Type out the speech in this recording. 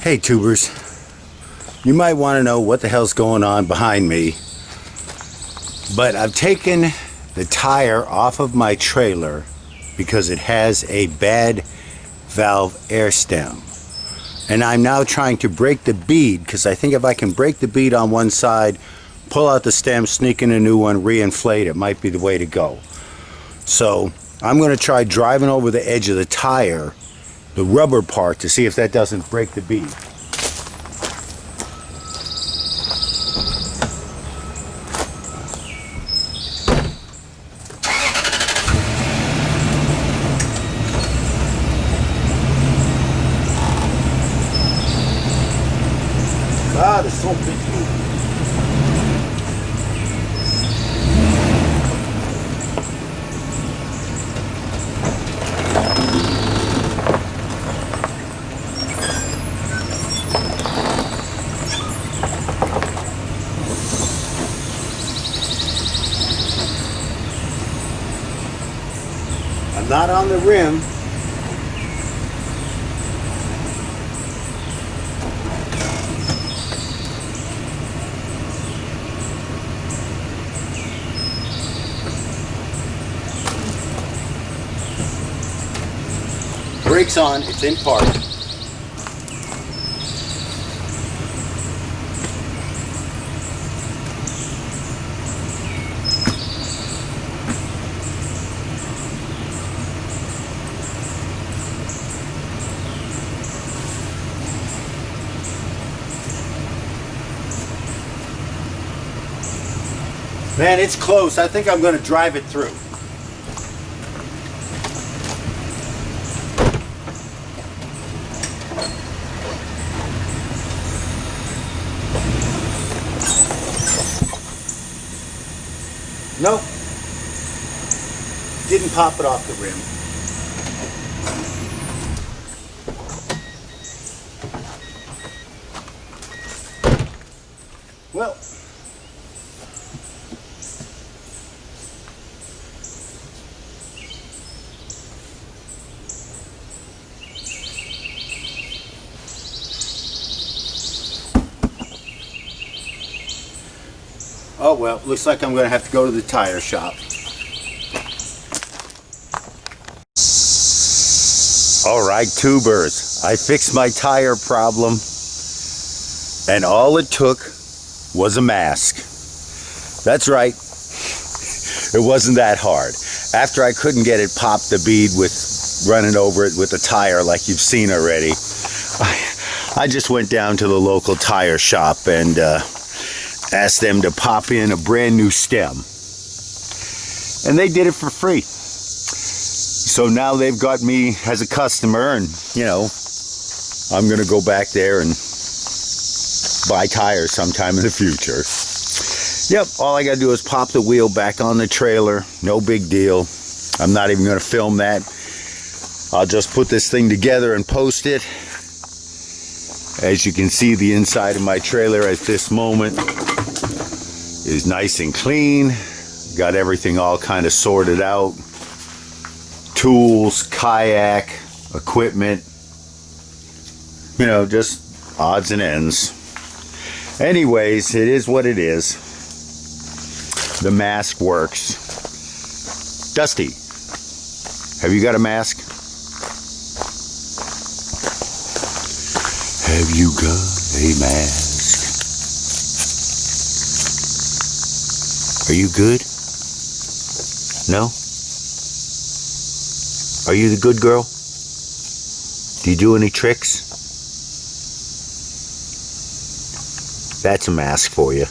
Hey tubers, you might want to know what the hell's going on behind me, but I've taken the tire off of my trailer because it has a bad valve air stem, and I'm now trying to break the bead because I think if I can break the bead on one side, pull out the stem, sneak in a new one, reinflate it, might be the way to go. So I'm going to try driving over the edge of the tire, the rubber part, to see if that doesn't break the bead. Ah, there's so big. I'm not on the rim. Brakes on, it's in park. Man, it's close. I think I'm going to drive it through. No, didn't pop it off the rim. Well, oh well, looks like I'm going to have to go to the tire shop. Alright tubers, I fixed my tire problem, and all it took was a mask. That's right, it wasn't that hard. After I couldn't get it popped the bead with running over it with the tire like you've seen already, I just went down to the local tire shop and asked them to pop in a brand new stem, and they did it for free. So now they've got me as a customer, and you know, I'm gonna go back there and buy tires sometime in the future. Yep, all I gotta do is pop the wheel back on the trailer, no big deal. I'm not even gonna film that. I'll just put this thing together and post it. As you can see, the inside of my trailer at this moment is nice and clean. Got everything all kind of sorted out. Tools, kayak, equipment, you know, just odds and ends. Anyways, it is what it is. The mask works. Dusty, have you got a mask? Have you got a mask? Are you good? No? Are you the good girl? Do you do any tricks? That's a mask for you.